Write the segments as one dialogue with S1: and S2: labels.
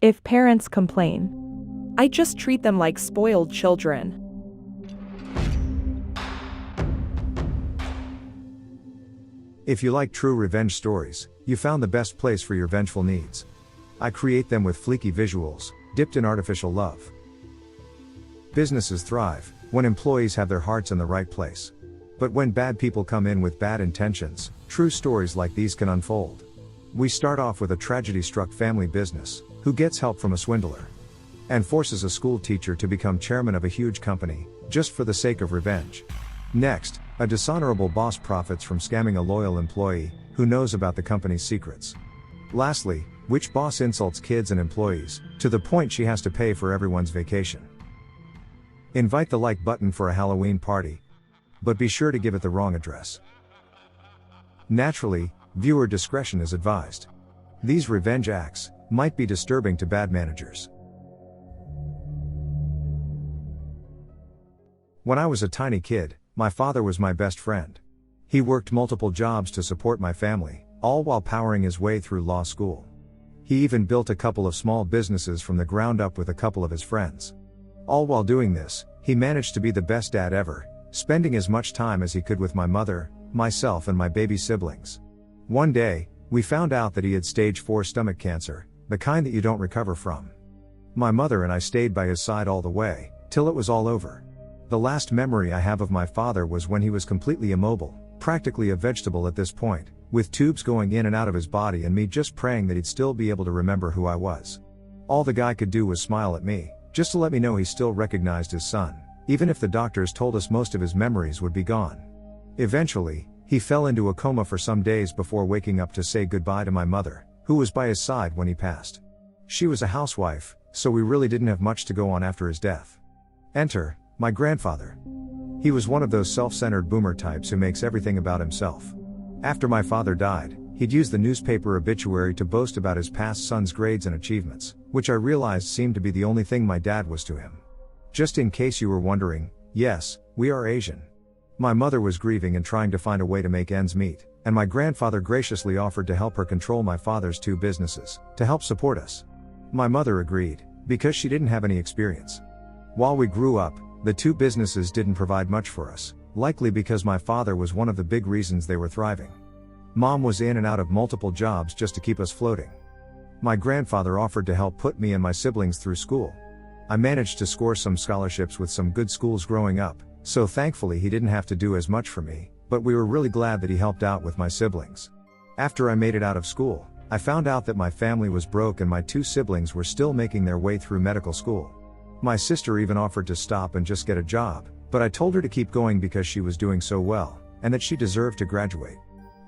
S1: If parents complain, I just treat them like spoiled children.
S2: If you like true revenge stories, you found the best place for your vengeful needs. I create them with fleeky visuals, dipped in artificial love. Businesses thrive when employees have their hearts in the right place. But when bad people come in with bad intentions, true stories like these can unfold. We start off with a tragedy-struck family business, who gets help from a swindler, and forces a school teacher to become chairman of a huge company, just for the sake of revenge. Next, a dishonorable boss profits from scamming a loyal employee, who knows about the company's secrets. Lastly, which boss insults kids and employees, to the point she has to pay for everyone's vacation. Invite the like button for a Halloween party, but be sure to give it the wrong address. Naturally, viewer discretion is advised. These revenge acts might be disturbing to bad managers. When I was a tiny kid, my father was my best friend. He worked multiple jobs to support my family, all while powering his way through law school. He even built a couple of small businesses from the ground up with a couple of his friends. All while doing this, he managed to be the best dad ever, spending as much time as he could with my mother, myself and my baby siblings. One day, we found out that he had stage 4 stomach cancer, the kind that you don't recover from. My mother and I stayed by his side all the way, till it was all over. The last memory I have of my father was when he was completely immobile, practically a vegetable at this point, with tubes going in and out of his body and me just praying that he'd still be able to remember who I was. All the guy could do was smile at me, just to let me know he still recognized his son, even if the doctors told us most of his memories would be gone. Eventually, he fell into a coma for some days before waking up to say goodbye to my mother, who was by his side when he passed. She was a housewife, so we really didn't have much to go on after his death. Enter my grandfather. He was one of those self-centered boomer types who makes everything about himself. After my father died, he'd use the newspaper obituary to boast about his past son's grades and achievements, which I realized seemed to be the only thing my dad was to him. Just in case you were wondering, yes, we are Asian. My mother was grieving and trying to find a way to make ends meet, and my grandfather graciously offered to help her control my father's 2 businesses, to help support us. My mother agreed, because she didn't have any experience. While we grew up, the 2 businesses didn't provide much for us, likely because my father was one of the big reasons they were thriving. Mom was in and out of multiple jobs just to keep us floating. My grandfather offered to help put me and my siblings through school. I managed to score some scholarships with some good schools growing up, so thankfully he didn't have to do as much for me, but we were really glad that he helped out with my siblings. After I made it out of school, I found out that my family was broke and my 2 siblings were still making their way through medical school. My sister even offered to stop and just get a job, but I told her to keep going because she was doing so well, and that she deserved to graduate.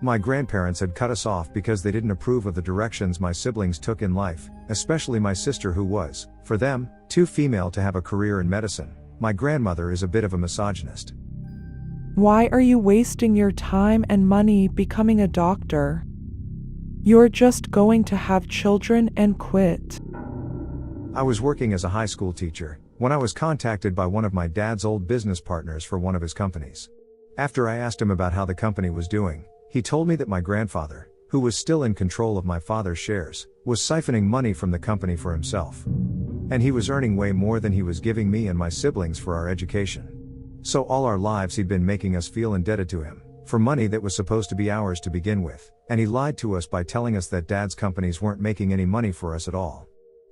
S2: My grandparents had cut us off because they didn't approve of the directions my siblings took in life, especially my sister who was, for them, too female to have a career in medicine. My grandmother is a bit of a misogynist.
S1: Why are you wasting your time and money becoming a doctor? You're just going to have children and quit.
S2: I was working as a high school teacher when I was contacted by one of my dad's old business partners for one of his companies. After I asked him about how the company was doing, he told me that my grandfather, who was still in control of my father's shares, was siphoning money from the company for himself. And he was earning way more than he was giving me and my siblings for our education. So all our lives he'd been making us feel indebted to him, for money that was supposed to be ours to begin with, and he lied to us by telling us that dad's companies weren't making any money for us at all.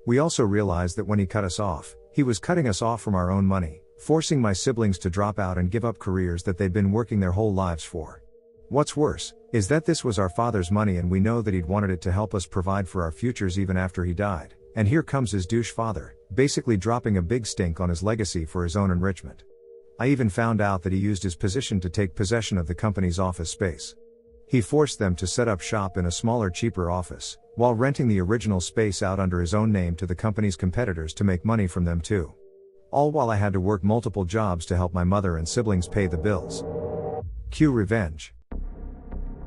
S2: We also realized that when he cut us off, he was cutting us off from our own money, forcing my siblings to drop out and give up careers that they'd been working their whole lives for. What's worse, is that this was our father's money and we know that he'd wanted it to help us provide for our futures even after he died, and here comes his douche father, basically dropping a big stink on his legacy for his own enrichment. I even found out that he used his position to take possession of the company's office space. He forced them to set up shop in a smaller, cheaper office, while renting the original space out under his own name to the company's competitors to make money from them too. All while I had to work multiple jobs to help my mother and siblings pay the bills. Cue revenge.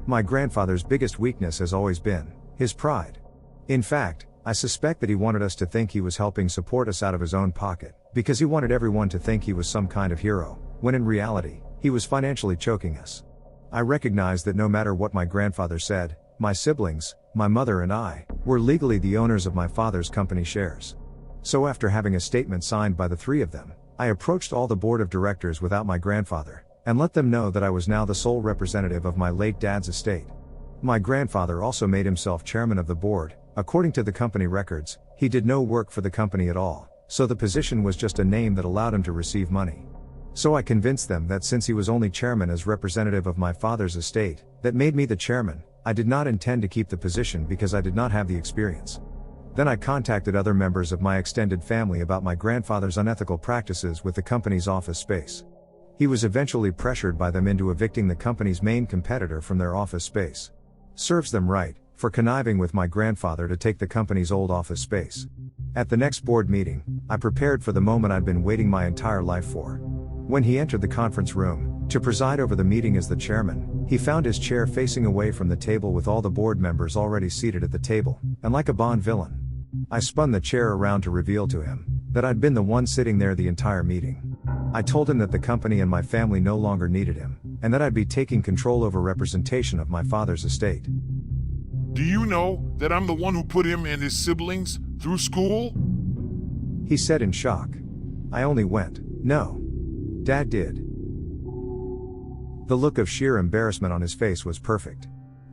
S2: My grandfather's biggest weakness has always been his pride. In fact, I suspect that he wanted us to think he was helping support us out of his own pocket, because he wanted everyone to think he was some kind of hero, when in reality, he was financially choking us. I recognized that no matter what my grandfather said, my siblings, my mother and I, were legally the owners of my father's company shares. So after having a statement signed by the three of them, I approached all the board of directors without my grandfather, and let them know that I was now the sole representative of my late dad's estate. My grandfather also made himself chairman of the board. According to the company records, he did no work for the company at all, so the position was just a name that allowed him to receive money. So I convinced them that since he was only chairman as representative of my father's estate, that made me the chairman, I did not intend to keep the position because I did not have the experience. Then I contacted other members of my extended family about my grandfather's unethical practices with the company's office space. He was eventually pressured by them into evicting the company's main competitor from their office space. Serves them right, for conniving with my grandfather to take the company's old office space. At the next board meeting, I prepared for the moment I'd been waiting my entire life for. When he entered the conference room, to preside over the meeting as the chairman, he found his chair facing away from the table with all the board members already seated at the table, and like a Bond villain. I spun the chair around to reveal to him that I'd been the one sitting there the entire meeting. I told him that the company and my family no longer needed him, and that I'd be taking control over representation of my father's estate.
S3: Do you know that I'm the one who put him and his siblings through school?
S2: He said in shock. I only went, no. Dad did. The look of sheer embarrassment on his face was perfect.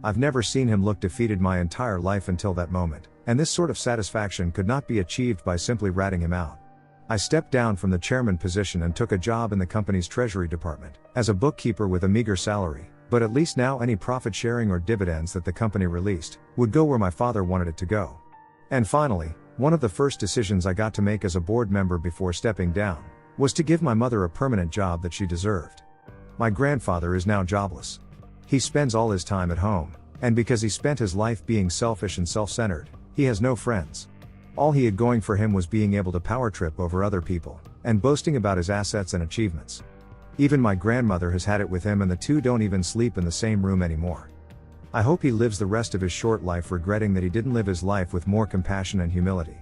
S2: I've never seen him look defeated my entire life until that moment, and this sort of satisfaction could not be achieved by simply ratting him out. I stepped down from the chairman position and took a job in the company's treasury department, as a bookkeeper with a meager salary, but at least now any profit sharing or dividends that the company released would go where my father wanted it to go. And finally, one of the first decisions I got to make as a board member before stepping down was to give my mother a permanent job that she deserved. My grandfather is now jobless. He spends all his time at home, and because he spent his life being selfish and self-centered, he has no friends. All he had going for him was being able to power trip over other people, and boasting about his assets and achievements. Even my grandmother has had it with him, and the two don't even sleep in the same room anymore. I hope he lives the rest of his short life regretting that he didn't live his life with more compassion and humility.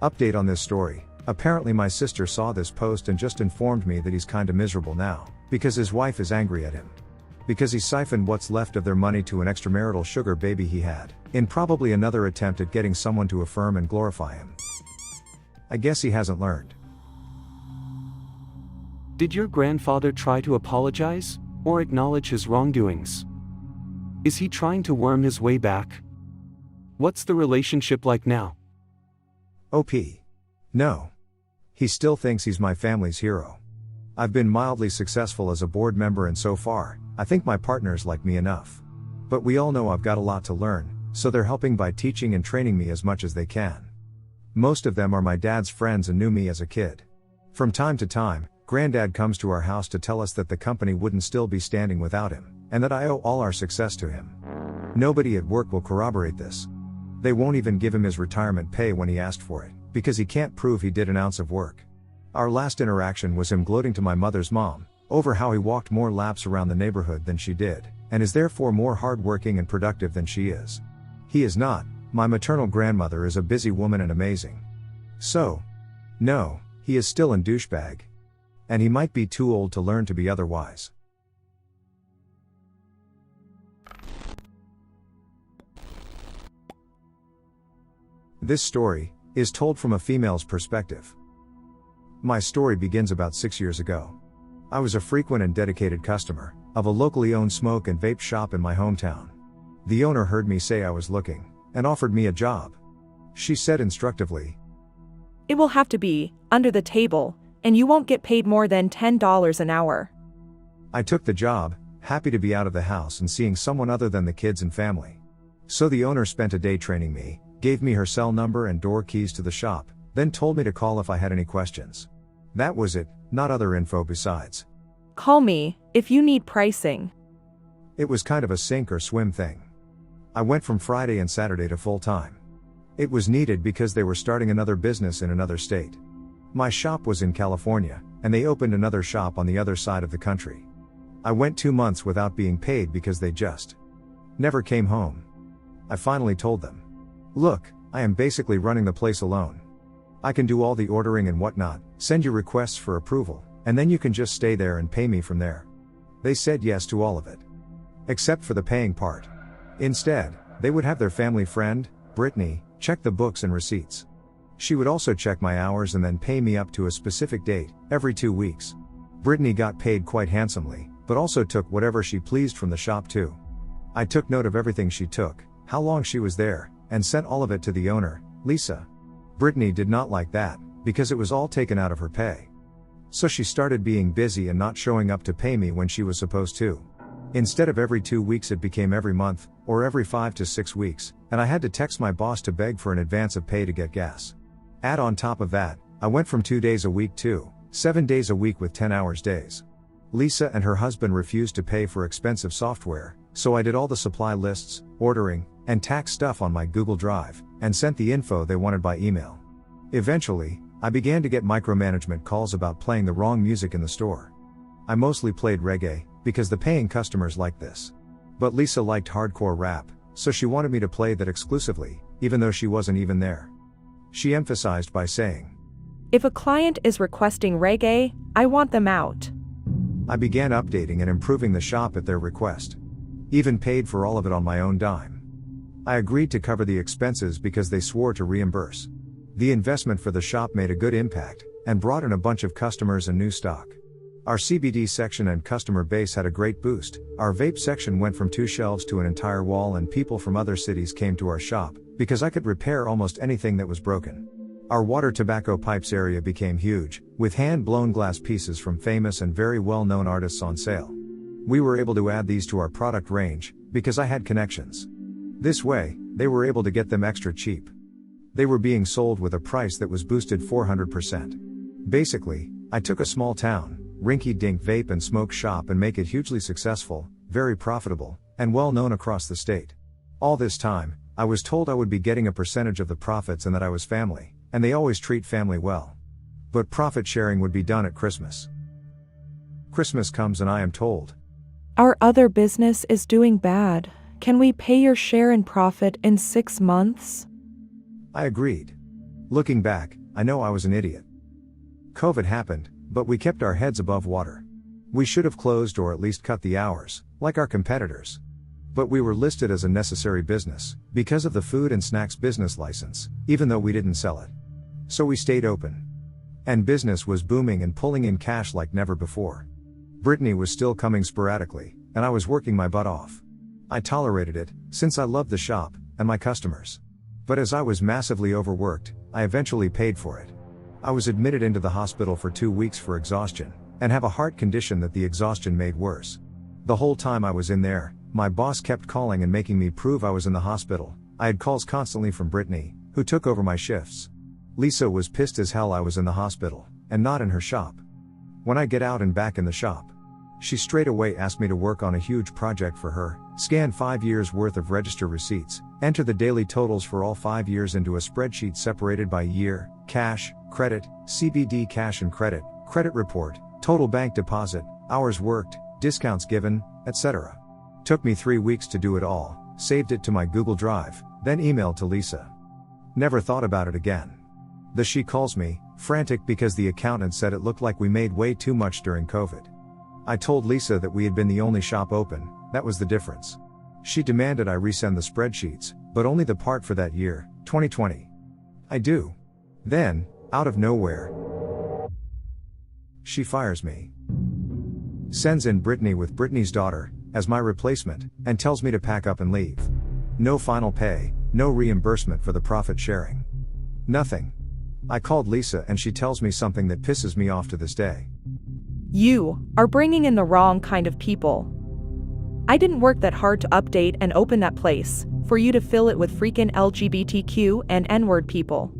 S2: Update on this story. Apparently my sister saw this post and just informed me that he's kinda miserable now, because his wife is angry at him. Because he siphoned what's left of their money to an extramarital sugar baby he had, in probably another attempt at getting someone to affirm and glorify him. I guess he hasn't learned.
S4: Did your grandfather try to apologize, or acknowledge his wrongdoings? Is he trying to worm his way back? What's the relationship like now?
S2: OP. No. He still thinks he's my family's hero. I've been mildly successful as a board member, and so far, I think my partners like me enough. But we all know I've got a lot to learn, so they're helping by teaching and training me as much as they can. Most of them are my dad's friends and knew me as a kid. From time to time, Granddad comes to our house to tell us that the company wouldn't still be standing without him, and that I owe all our success to him. Nobody at work will corroborate this. They won't even give him his retirement pay when he asked for it, because he can't prove he did an ounce of work. Our last interaction was him gloating to my mother's mom over how he walked more laps around the neighborhood than she did, and is therefore more hardworking and productive than she is. He is not. My maternal grandmother is a busy woman and amazing. So, no, he is still in douchebag. And he might be too old to learn to be otherwise. This story is told from a female's perspective. My story begins about 6 years ago. I was a frequent and dedicated customer of a locally owned smoke and vape shop in my hometown. The owner heard me say I was looking and offered me a job. She said instructively,
S1: It will have to be under the table, and you won't get paid more than $10 an hour.
S2: I took the job, happy to be out of the house and seeing someone other than the kids and family. So the owner spent a day training me, gave me her cell number and door keys to the shop, then told me to call if I had any questions. That was it, not other info besides.
S1: Call me if you need pricing.
S2: It was kind of a sink or swim thing. I went from Friday and Saturday to full time. It was needed because they were starting another business in another state. My shop was in California, and they opened another shop on the other side of the country. I went 2 months without being paid because they just never came home. I finally told them, look, I am basically running the place alone. I can do all the ordering and whatnot, send you requests for approval, and then you can just stay there and pay me from there. They said yes to all of it. Except for the paying part. Instead, they would have their family friend, Brittany, check the books and receipts. She would also check my hours and then pay me up to a specific date, every 2 weeks. Brittany got paid quite handsomely, but also took whatever she pleased from the shop too. I took note of everything she took, how long she was there, and sent all of it to the owner, Lisa. Brittany did not like that, because it was all taken out of her pay. So she started being busy and not showing up to pay me when she was supposed to. Instead of every 2 weeks it became every month, or every 5 to 6 weeks, and I had to text my boss to beg for an advance of pay to get gas. Add on top of that, I went from 2 days a week to 7 days a week with 10 hours days. Lisa and her husband refused to pay for expensive software, so I did all the supply lists, ordering, and tax stuff on my Google Drive, and sent the info they wanted by email. Eventually, I began to get micromanagement calls about playing the wrong music in the store. I mostly played reggae, because the paying customers liked this. But Lisa liked hardcore rap, so she wanted me to play that exclusively, even though she wasn't even there. She emphasized by saying,
S5: "If a client is requesting reggae, I want them out."
S2: I began updating and improving the shop at their request. Even paid for all of it on my own dime. I agreed to cover the expenses because they swore to reimburse. The investment for the shop made a good impact, and brought in a bunch of customers and new stock. Our CBD section and customer base had a great boost. Our vape section went from 2 shelves to an entire wall, and people from other cities came to our shop, because I could repair almost anything that was broken. Our water tobacco pipes area became huge, with hand-blown glass pieces from famous and very well-known artists on sale. We were able to add these to our product range, because I had connections. This way, they were able to get them extra cheap. They were being sold with a price that was boosted 400%. Basically, I took a small town, rinky-dink vape and smoke shop and make it hugely successful, very profitable, and well known across the state. All this time, I was told I would be getting a percentage of the profits and that I was family, and they always treat family well. But profit sharing would be done at Christmas. Christmas comes and I am told,
S1: Our other business is doing bad. Can we pay your share in profit in 6 months?
S2: I agreed. Looking back, I know I was an idiot. COVID happened, but we kept our heads above water. We should have closed or at least cut the hours, like our competitors. But we were listed as a necessary business, because of the food and snacks business license, even though we didn't sell it. So we stayed open. And business was booming and pulling in cash like never before. Brittany was still coming sporadically, and I was working my butt off. I tolerated it, since I loved the shop, and my customers. But as I was massively overworked, I eventually paid for it. I was admitted into the hospital for 2 weeks for exhaustion, and have a heart condition that the exhaustion made worse. The whole time I was in there, my boss kept calling and making me prove I was in the hospital. I had calls constantly from Brittany, who took over my shifts. Lisa was pissed as hell I was in the hospital, and not in her shop. When I get out and back in the shop, she straight away asked me to work on a huge project for her, scan 5 years worth of register receipts, enter the daily totals for all 5 years into a spreadsheet separated by year, cash, credit, CBD cash and credit report, total bank deposit, hours worked, discounts given, etc. Took me 3 weeks to do it all, saved it to my Google Drive, then emailed to Lisa. Never thought about it again. She calls me, frantic because the accountant said it looked like we made way too much during COVID. I told Lisa that we had been the only shop open, that was the difference. She demanded I resend the spreadsheets, but only the part for that year, 2020. I do. Then, out of nowhere, she fires me. Sends in Brittany with Brittany's daughter, as my replacement, and tells me to pack up and leave. No final pay, no reimbursement for the profit sharing. Nothing. I called Lisa and she tells me something that pisses me off to this day.
S5: You are bringing in the wrong kind of people. I didn't work that hard to update and open that place, for you to fill it with freaking LGBTQ and N-word people.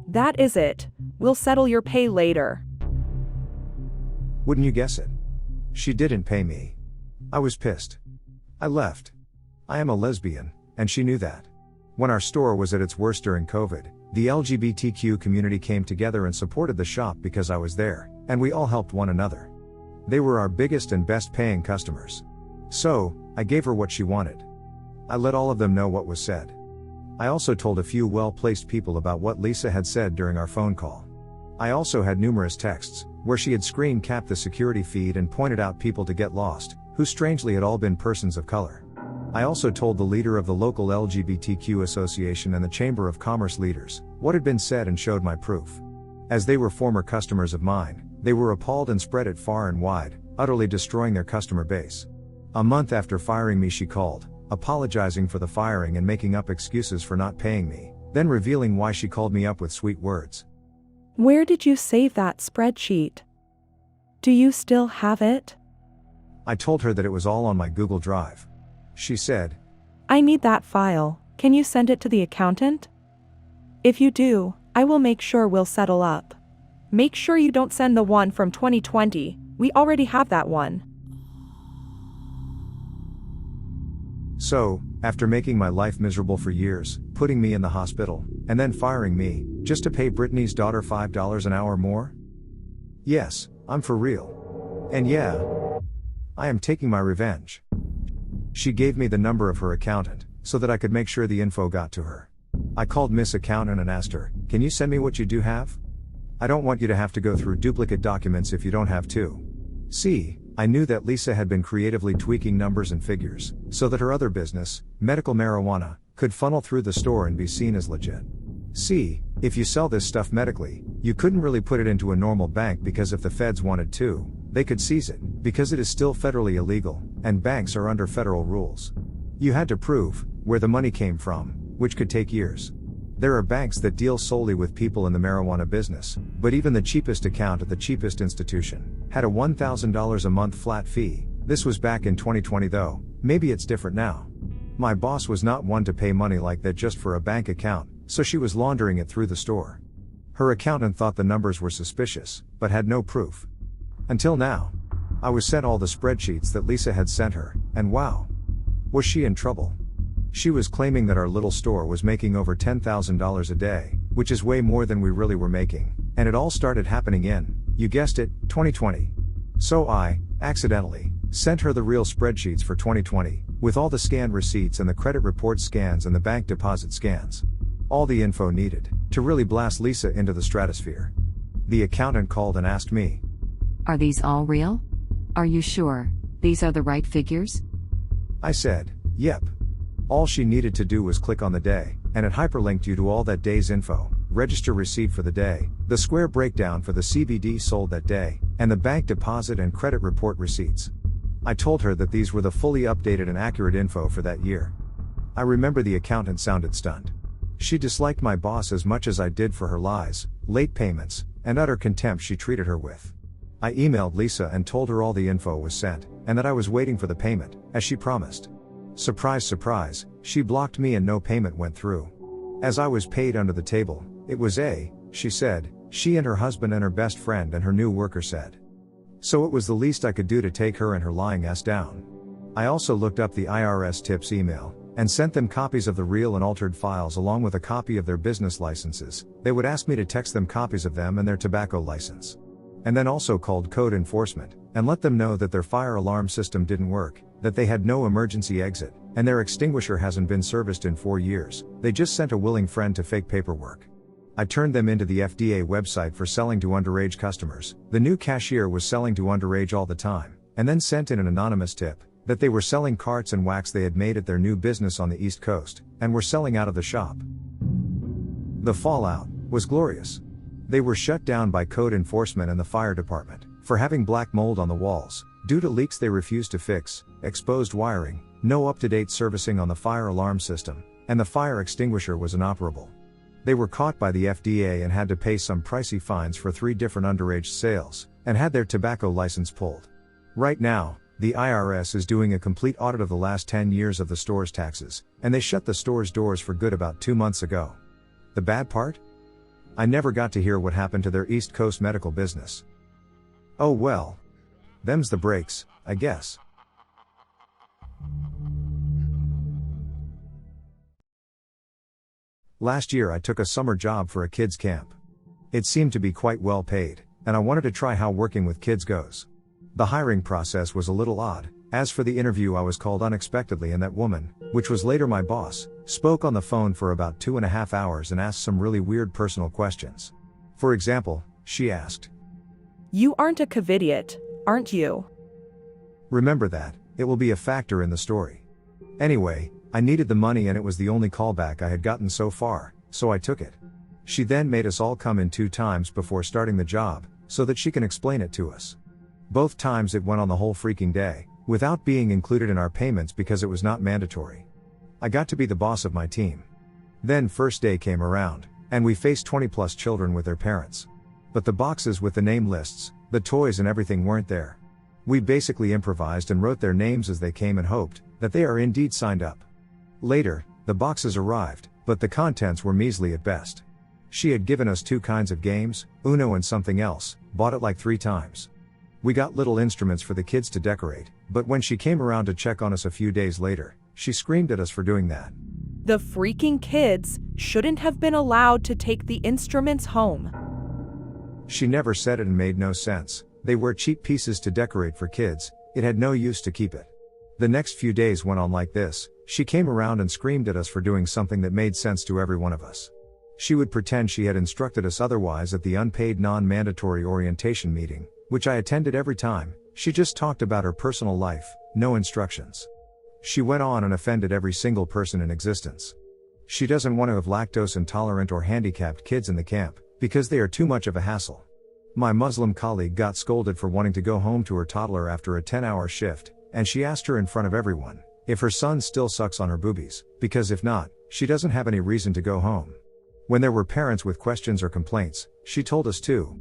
S5: That is it. We'll settle your pay later.
S2: Wouldn't you guess it? She didn't pay me. I was pissed. I left. I am a lesbian, and she knew that. When our store was at its worst during COVID, the LGBTQ community came together and supported the shop because I was there, and we all helped one another. They were our biggest and best paying customers. So, I gave her what she wanted. I let all of them know what was said. I also told a few well-placed people about what Lisa had said during our phone call. I also had numerous texts, where she had screen capped the security feed and pointed out people to get lost, who strangely had all been persons of color. I also told the leader of the local LGBTQ association and the Chamber of Commerce leaders what had been said and showed my proof. As they were former customers of mine, they were appalled and spread it far and wide, utterly destroying their customer base. A month after firing me, she called, apologizing for the firing and making up excuses for not paying me, then revealing why she called me up with sweet words.
S5: Where did you save that spreadsheet? Do you still have it?
S2: I told her that it was all on my Google Drive. She said,
S5: I need that file. Can you send it to the accountant? If you do, I will make sure we'll settle up. Make sure you don't send the one from 2020. We already have that one.
S2: So, after making my life miserable for years, putting me in the hospital, and then firing me, just to pay Brittany's daughter $5 an hour more? Yes, I'm for real. And yeah, I am taking my revenge. She gave me the number of her accountant, so that I could make sure the info got to her. I called Miss Accountant and asked her, can you send me what you do have? I don't want you to have to go through duplicate documents if you don't have to. See, I knew that Lisa had been creatively tweaking numbers and figures, so that her other business, medical marijuana, could funnel through the store and be seen as legit. See, if you sell this stuff medically, you couldn't really put it into a normal bank because if the feds wanted to, they could seize it, because it is still federally illegal, and banks are under federal rules. You had to prove where the money came from, which could take years. There are banks that deal solely with people in the marijuana business, but even the cheapest account at the cheapest institution had a $1,000 a month flat fee. This was back in 2020 though, maybe it's different now. My boss was not one to pay money like that just for a bank account, so she was laundering it through the store. Her accountant thought the numbers were suspicious, but had no proof. Until now. I was sent all the spreadsheets that Lisa had sent her, and wow. Was she in trouble? She was claiming that our little store was making over $10,000 a day, which is way more than we really were making, and it all started happening in, you guessed it, 2020. So I, accidentally, sent her the real spreadsheets for 2020, with all the scanned receipts and the credit report scans and the bank deposit scans. All the info needed, to really blast Lisa into the stratosphere. The accountant called and asked me,
S6: Are these all real? Are you sure these are the right figures?
S2: I said, yep. All she needed to do was click on the day, and it hyperlinked you to all that day's info, register receipt for the day, the square breakdown for the CBD sold that day, and the bank deposit and credit report receipts. I told her that these were the fully updated and accurate info for that year. I remember the accountant sounded stunned. She disliked my boss as much as I did for her lies, late payments, and utter contempt she treated her with. I emailed Lisa and told her all the info was sent, and that I was waiting for the payment, as she promised. Surprise, surprise, she blocked me and no payment went through. As I was paid under the table, it was she said, she and her husband and her best friend and her new worker said. So it was the least I could do to take her and her lying ass down. I also looked up the IRS tips email, and sent them copies of the real and altered files along with a copy of their business licenses. They would ask me to text them copies of them and their tobacco license. And then also called code enforcement, and let them know that their fire alarm system didn't work, that they had no emergency exit, and their extinguisher hasn't been serviced in 4 years, they just sent a willing friend to fake paperwork. I turned them into the FDA website for selling to underage customers. The new cashier was selling to underage all the time, and then sent in an anonymous tip, that they were selling carts and wax they had made at their new business on the East Coast, and were selling out of the shop. The fallout was glorious. They were shut down by code enforcement and the fire department, for having black mold on the walls, due to leaks they refused to fix, exposed wiring, no up-to-date servicing on the fire alarm system, and the fire extinguisher was inoperable. They were caught by the FDA and had to pay some pricey fines for 3 different underage sales, and had their tobacco license pulled. Right now, the IRS is doing a complete audit of the last 10 years of the store's taxes, and they shut the store's doors for good about 2 months ago. The bad part? I never got to hear what happened to their East Coast medical business. Oh well. Them's the breaks, I guess. Last year I took a summer job for a kids camp. It seemed to be quite well paid, and I wanted to try how working with kids goes. The hiring process was a little odd. As for the interview, I was called unexpectedly and that woman, which was later my boss, spoke on the phone for about 2.5 hours and asked some really weird personal questions. For example, she asked,
S5: You aren't a covidiot, aren't you?
S2: Remember that, it will be a factor in the story. Anyway, I needed the money and it was the only callback I had gotten so far, so I took it. She then made us all come in 2 times before starting the job, so that she can explain it to us. Both times it went on the whole freaking day, without being included in our payments because it was not mandatory. I got to be the boss of my team. Then first day came around, and we faced 20 plus children with their parents. But the boxes with the name lists, the toys and everything weren't there. We basically improvised and wrote their names as they came and hoped that they are indeed signed up. Later, the boxes arrived, but the contents were measly at best. She had given us 2 kinds of games, Uno and something else, bought it like 3 times. We got little instruments for the kids to decorate, but when she came around to check on us a few days later, she screamed at us for doing that.
S5: The freaking kids shouldn't have been allowed to take the instruments home.
S2: She never said it and made no sense. They were cheap pieces to decorate for kids, it had no use to keep it. The next few days went on like this. She came around and screamed at us for doing something that made sense to every one of us. She would pretend she had instructed us otherwise at the unpaid non-mandatory orientation meeting, which I attended every time. She just talked about her personal life, no instructions. She went on and offended every single person in existence. She doesn't want to have lactose intolerant or handicapped kids in the camp, because they are too much of a hassle. My Muslim colleague got scolded for wanting to go home to her toddler after a 10-hour shift, and she asked her in front of everyone if her son still sucks on her boobies, because if not, she doesn't have any reason to go home. When there were parents with questions or complaints, she told us to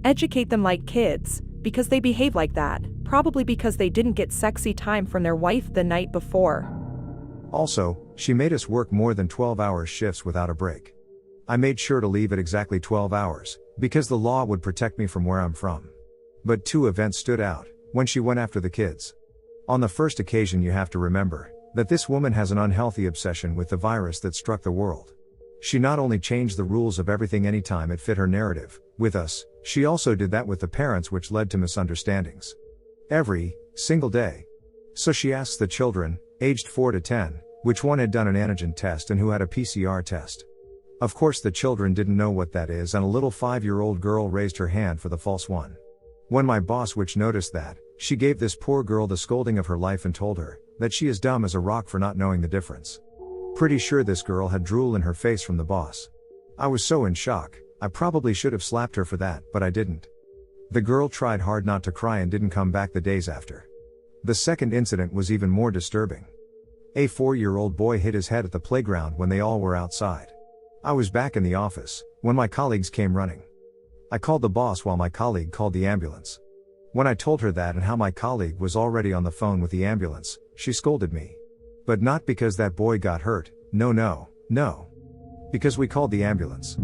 S5: educate them like kids, because they behave like that, probably because they didn't get sexy time from their wife the night before.
S2: Also, she made us work more than 12-hour shifts without a break. I made sure to leave at exactly 12 hours, because the law would protect me from where I'm from. But 2 events stood out, when she went after the kids. On the first occasion, you have to remember that this woman has an unhealthy obsession with the virus that struck the world. She not only changed the rules of everything anytime it fit her narrative, with us, she also did that with the parents, which led to misunderstandings. Every single day. So she asks the children, aged 4 to 10, which one had done an antigen test and who had a PCR test. Of course the children didn't know what that is, and a little 5-year-old girl raised her hand for the false one. When my boss which noticed that, she gave this poor girl the scolding of her life and told her that she is dumb as a rock for not knowing the difference. Pretty sure this girl had drool in her face from the boss. I was so in shock, I probably should have slapped her for that, but I didn't. The girl tried hard not to cry and didn't come back the days after. The second incident was even more disturbing. A 4-year-old boy hit his head at the playground when they all were outside. I was back in the office when my colleagues came running. I called the boss while my colleague called the ambulance. When I told her that and how my colleague was already on the phone with the ambulance, she scolded me. But not because that boy got hurt, no. Because we called the ambulance.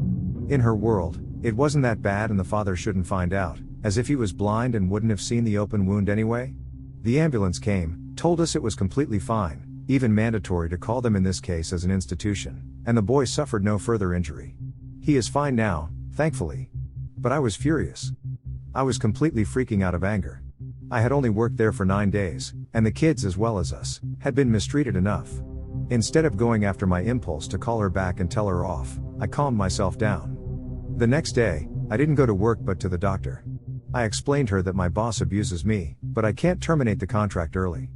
S2: In her world, it wasn't that bad and the father shouldn't find out, as if he was blind and wouldn't have seen the open wound anyway. The ambulance came, told us it was completely fine, even mandatory to call them in this case as an institution, and the boy suffered no further injury. He is fine now, thankfully. But I was furious. I was completely freaking out of anger. I had only worked there for 9 days, and the kids as well as us had been mistreated enough. Instead of going after my impulse to call her back and tell her off, I calmed myself down. The next day, I didn't go to work but to the doctor. I explained her that my boss abuses me, but I can't terminate the contract early.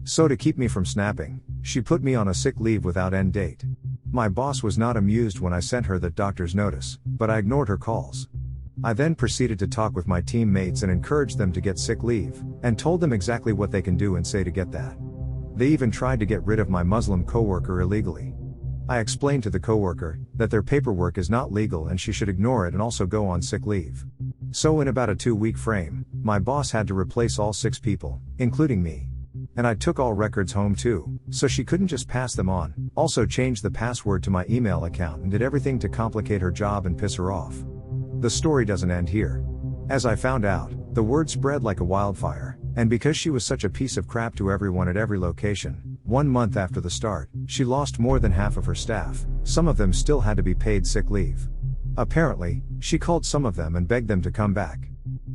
S2: So to keep me from snapping, she put me on a sick leave without end date. My boss was not amused when I sent her that doctor's notice, but I ignored her calls. I then proceeded to talk with my teammates and encouraged them to get sick leave, and told them exactly what they can do and say to get that. They even tried to get rid of my Muslim coworker illegally. I explained to the coworker that their paperwork is not legal and she should ignore it and also go on sick leave. So in about a 2-week frame, my boss had to replace all 6 people, including me. And I took all records home too, so she couldn't just pass them on, also changed the password to my email account and did everything to complicate her job and piss her off. The story doesn't end here. As I found out, the word spread like a wildfire, and because she was such a piece of crap to everyone at every location, 1 month after the start, she lost more than half of her staff. Some of them still had to be paid sick leave. Apparently, she called some of them and begged them to come back.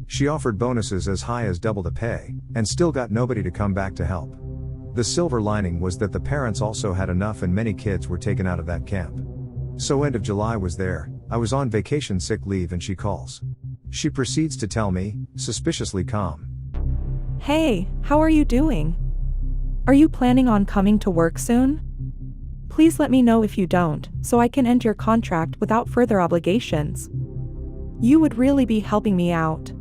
S2: She offered bonuses as high as double the pay, and still got nobody to come back to help. The silver lining was that the parents also had enough and many kids were taken out of that camp. So end of July was there, I was on vacation sick leave and she calls. She proceeds to tell me, suspiciously calm.
S5: Hey, how are you doing? Are you planning on coming to work soon? Please let me know if you don't, so I can end your contract without further obligations. You would really be helping me out.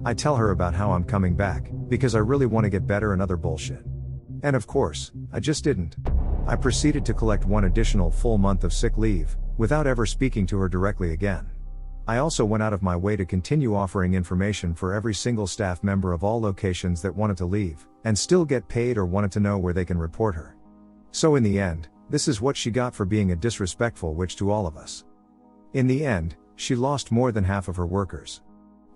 S2: I tell her about how I'm coming back, because I really want to get better and other bullshit. And of course, I just didn't. I proceeded to collect one additional full month of sick leave, without ever speaking to her directly again. I also went out of my way to continue offering information for every single staff member of all locations that wanted to leave, and still get paid or wanted to know where they can report her. So in the end, this is what she got for being a disrespectful witch to all of us. In the end, she lost more than half of her workers.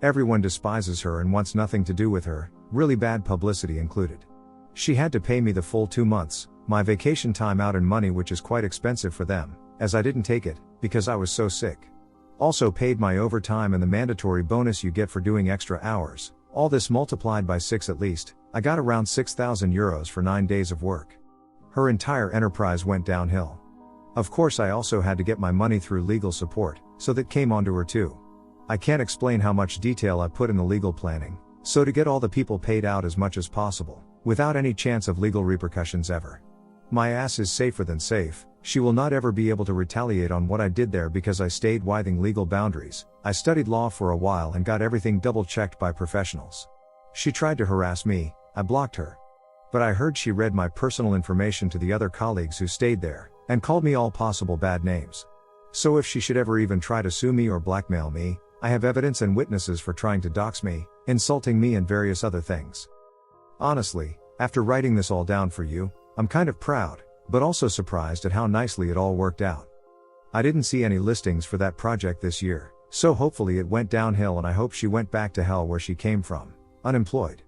S2: Everyone despises her and wants nothing to do with her, really bad publicity included. She had to pay me the full 2 months, my vacation time out and money, which is quite expensive for them, as I didn't take it, because I was so sick. Also paid my overtime and the mandatory bonus you get for doing extra hours. All this multiplied by 6 at least, I got around €6,000 for 9 days of work. Her entire enterprise went downhill. Of course I also had to get my money through legal support, so that came onto her too. I can't explain how much detail I put in the legal planning, so to get all the people paid out as much as possible, without any chance of legal repercussions ever. My ass is safer than safe. She will not ever be able to retaliate on what I did there because I stayed within legal boundaries. I studied law for a while and got everything double-checked by professionals. She tried to harass me, I blocked her. But I heard she read my personal information to the other colleagues who stayed there, and called me all possible bad names. So if she should ever even try to sue me or blackmail me, I have evidence and witnesses for trying to dox me, insulting me and various other things. Honestly, after writing this all down for you, I'm kind of proud, but also surprised at how nicely it all worked out. I didn't see any listings for that project this year, so hopefully it went downhill and I hope she went back to hell where she came from, unemployed.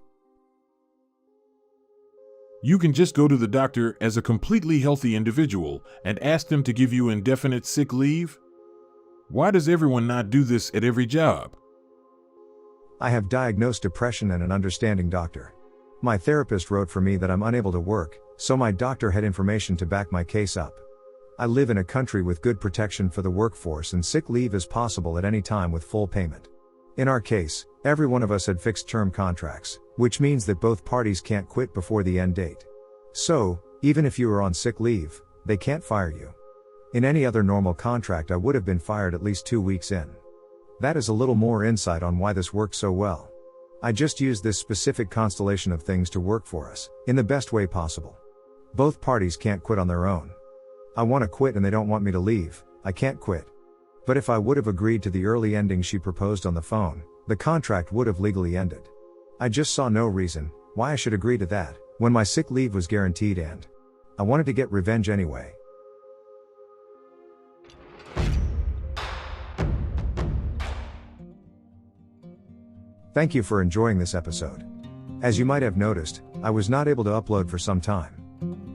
S3: You can just go to the doctor as a completely healthy individual and ask them to give you indefinite sick leave? Why does everyone not do this at every job?
S2: I have diagnosed depression and an understanding doctor. My therapist wrote for me that I'm unable to work, so my doctor had information to back my case up. I live in a country with good protection for the workforce and sick leave is possible at any time with full payment. In our case, every one of us had fixed term contracts, which means that both parties can't quit before the end date. So, even if you are on sick leave, they can't fire you. In any other normal contract I would have been fired at least 2 weeks in. That is a little more insight on why this works so well. I just used this specific constellation of things to work for us, in the best way possible. Both parties can't quit on their own. I want to quit and they don't want me to leave, I can't quit. But if I would have agreed to the early ending she proposed on the phone, the contract would have legally ended. I just saw no reason why I should agree to that, when my sick leave was guaranteed and I wanted to get revenge anyway. Thank you for enjoying this episode. As you might have noticed, I was not able to upload for some time.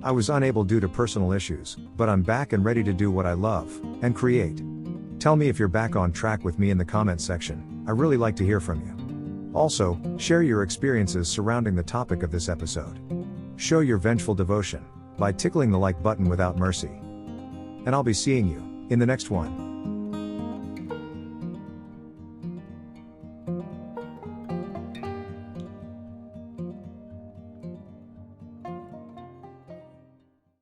S2: I was unable due to personal issues, but I'm back and ready to do what I love, and create. Tell me if you're back on track with me in the comments section, I really like to hear from you. Also, share your experiences surrounding the topic of this episode. Show your vengeful devotion by tickling the like button without mercy. And I'll be seeing you in the next one.